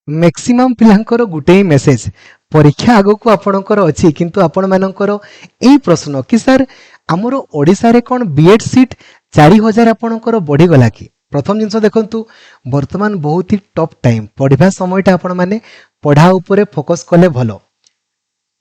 Maximum पिलांकर गुटे ही message परीक्षा आगो को आपणकर अच्छी किंतु आपण मानकर यही प्रश्न कि सर आमर ओडिशा रे कौन बीएड सीट 4000 आपणकर बढ़ी गला कि प्रथम जिनस देखंतु वर्तमान बहुत ही टफ टाइम पढ़ा समयटा आपण माने पढ़ा उपरे फोकस कले भलो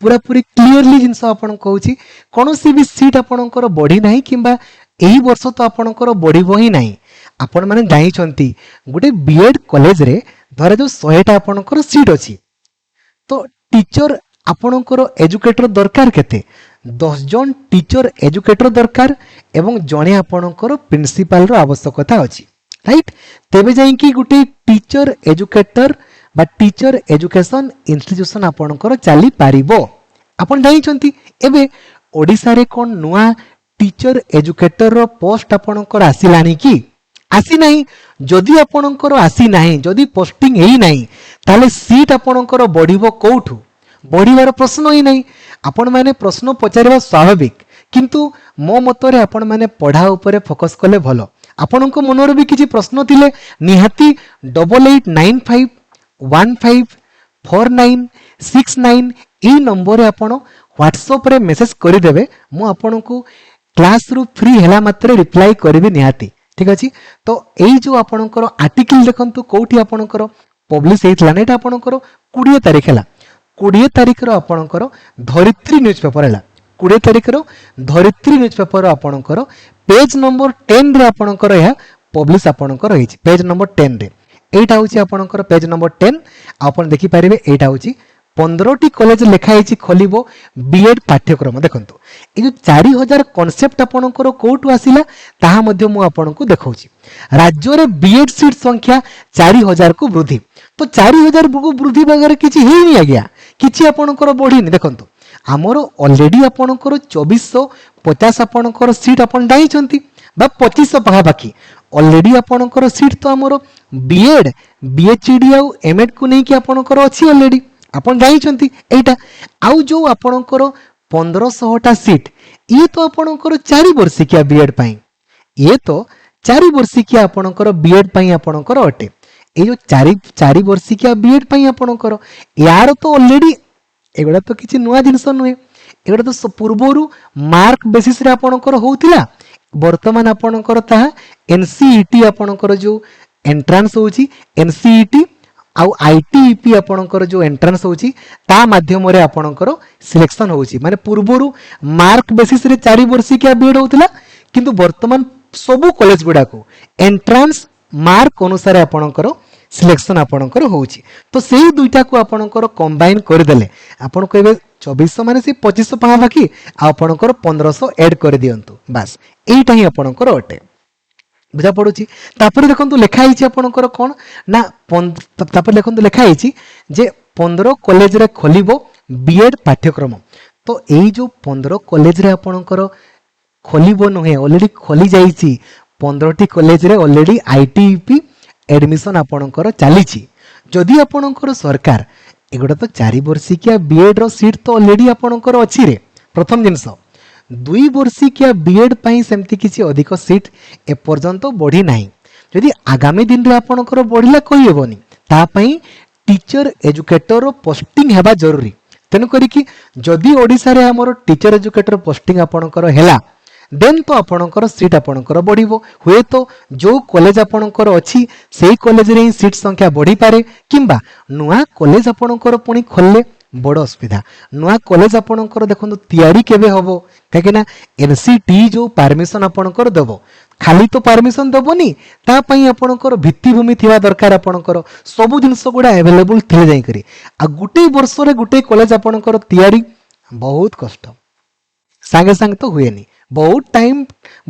पूरा पूरी क्लीयरली जिनस आपण कहूची कोनोसी भी सीट आपणकर बढ़ी नाही किंबा एही वर्ष तो आपणकर बढ़िबो ही नाही आपण माने जानिछंती गुटे बीएड कॉलेज रे धरे जो 100टा आपणकर सीट अछि तो टीचर आपणकर एजुकेटर दरकार केते 10 जन टीचर एजुकेटर दरकार एवं जणे आपणकर प्रिंसिपल रो आवश्यकता अछि राइट तेबे जाई कि गुटे टीचर एजुकेटर बा टीचर एजुकेशन इंस्टीट्यूशन आपणकर चली पारिबो आपण जानिछंती एबे ओडिसा रे कोन नुआ टीचर एजुकेटर रो पोस्ट आपणकर आसिलानी कि आसी नाही जदि आपणकर आसी नाही जदि पोस्टिंग हेई नाही ताले सीट आपणकर बढ़िबो कोठु बढ़िबार प्रश्न ही नहीं आपण माने प्रश्न पचारिबा स्वाभाविक किंतु मो मतरे आपण माने पढ़ा उपरे फोकस कले भलो आपणको मनोर भी किछि प्रश्न थिले निहाती 8895154969 ई नंबर रे आपण व्हाट्सएप रे मेसेज करि देबे मु आपणको क्लास रु फ्री हेला मात्रे रिप्लाई करबी निहाती ठीक अछि तो एई जो आपणकर आर्टिकल देखंतु कोठी आपणकर पब्लिश हेतला नेटा आपणकर 20 तारिख हला 20 तारिख रो आपणकर धरित्री न्यूज पेपर हला 20 तारिख रो धरित्री न्यूज पेपर आपणकर पेज नंबर 10 रे आपणकर या पब्लिश आपणकर होईछि पेज नंबर 10 रे एटा होछि आपणकर पेज नंबर 10 आपण देखि पारिबे एटा होछि 15टी कॉलेज लिखा है खोलिबो बीएड पाठ्यक्रम देखंतु ए जो 4000 कांसेप्ट आपणकर कोठु आसिला ताहा मध्ये मु आपणको देखौछि राज्य रे बीएड सीट संख्या 4000 को वृद्धि तो 4000 को वृद्धि वगैरह किछि हेई नि आज्ञा किछि आपणकर बढ़ी नि देखंतु हमर ऑलरेडी आपणकर 2450 आपणकर सीट आपण दाइछंती बा 2500 पाहा बाकी ऑलरेडी आपणकर सीट तो हमर बीएड बीएचडी आ एमएड को नै कि आपणकर अछि ऑलरेडी आपण जानिछंती एटा आउ जो आपणकर 1500टा सीट ये तो आपणकर 4 वर्षिकिया बीएड पई ये तो 4 वर्षिकिया आपणकर बीएड पई आपणकर अटे ए जो 4 वर्षिकिया बीएड पई आपणकर यार तो ऑलरेडी एगुडा तो किछि नुवा जिंस नुहे एगुडा तो पूर्वरु मार्क बेसिस रे आपणकर होउतिला वर्तमान आपणकर ता एनसीईटी आपणकर जो एंट्रेंस होउची एनसीईटी आउ आईटीईपी आपणकर जो एंट्रेंस होउची ता माध्यम रे आपणकर सिलेक्शन होउची माने पूर्वरु मार्क बेसिस रे 4 वर्षिकिया बीएड होउतिला किंतु वर्तमान सबु कॉलेज गुडा को एंट्रेंस मार्क अनुसार आपणकर सिलेक्शन आपणकर होउची तो सेही दुईटा को आपणकर कंबाइन कर देले आपण कहबे 2400 माने से 2500 पाहा बाकी आपणकर 1500 ऐड कर दियंतु बस एटा ही आपणकर अटे बुझा पड़ुची तापर देखंतु लेखा हिची आपणकर कोन ना तापर देखंतु लेखा हिची जे 15 कॉलेज रे खोलिबो बीएड पाठ्यक्रम तो एई जो 15 कॉलेज रे आपणकर खोलिबो नहे ऑलरेडी खोली जाईची 15टी कॉलेज रे ऑलरेडी आईटीईपी एडमिशन आपणकर चालीची जदि आपणकर सरकार एगुडा तो 4 वर्षिकिया बीएड रो सीट तो ऑलरेडी आपणकर अछि रे प्रथम जिंस 2 वर्षिकिया बीएड पई सेमति किछि अधिक सीट ए पर्यंत बढ़ी नाही जदि आगामी दिन रे आपणकर बढ़िला कहि हेबोनी ता पई टीचर एजुकेटर पोस्टिंग हेबा जरूरी तेनु करी कि जदि ओडिसा रे हमर टीचर एजुकेटर पोस्टिंग आपणकर हेला देन तो आपणकर सीट आपणकर बढ़िबो हुए तो जो कॉलेज आपणकर अछि सेही कॉलेज रे सीट संख्या बढ़ी पारे किंबा नुआ कॉलेज आपणकर पुनी खोलले बड़ असुविधा नुआ कॉलेज आपणकर देखंतु तयारी केबे होबो काकिना एनसीटी जो परमिशन आपणकर देबो खाली तो परमिशन देबोनी ता पई आपणकर भित्तिभूमि थिबा दरकार आपणकर सब जिंस गुडा अवेलेबल थिले जाई करी आ गुटे वर्ष रे गुटे कॉलेज आपणकर तयारी बहुत कष्ट संगे संग तो हुएनी बहुत टाइम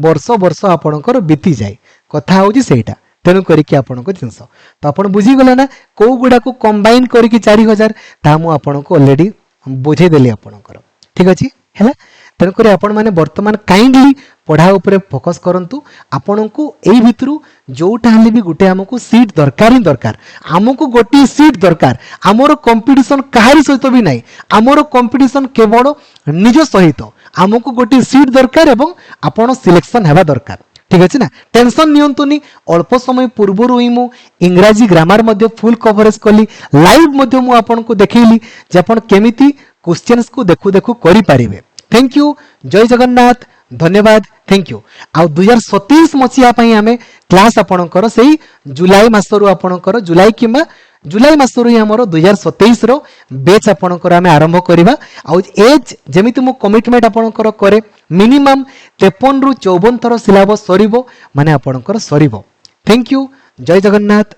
वर्ष वर्ष आपणकर बीती जाए कथा होची सेटा तेनु करिके आपनको जिंस तो आपण बुझी गला ना को गुडा को कंबाइन करिके 4000 ता मु आपनको ऑलरेडी बुझे देली आपणकर ठीक अछि हैला तेनु करी आपण माने वर्तमान काइंडली पढ़ा ऊपर फोकस करंतु आपनको एई भितरु जोटा हले भी गुटे हमको सीट दरकार ही दरकार हमको गोटी सीट दरकार हमरो कंपटीशन काहारी सहित भी नाही हमरो कंपटीशन केवल निज सहित हमको गोटी सीट दरकार एवं आपण सिलेक्शन हेबा दरकार ठीक अच्छे ना टेंशन नियंतुनी अल्प समय पूर्वर ही मु इंग्राजी ग्रामर मध्य फुल कवरेज कली लाइव मध्य मु आपन को देखैली जे आपन केमिति क्वेश्चंस को देखु देखु करि पारिबे थैंक यू जय जगन्नाथ धन्यवाद थैंक यू आ 2027 मसिया पई हमें क्लास आपनकर सेही जुलाई मासरु आपनकर जुलाई किमा जुलाई मासरु ही हमरो 2027 रो बैच आपनकर हमें आरंभ करिबा आ एज जेमिति मु कमिटमेंट आपनकर करे मिनिमम 53 रु 54 थरो सिलेबस सरिबो माने आपनकर सरिबो थैंक यू जय जगन्नाथ।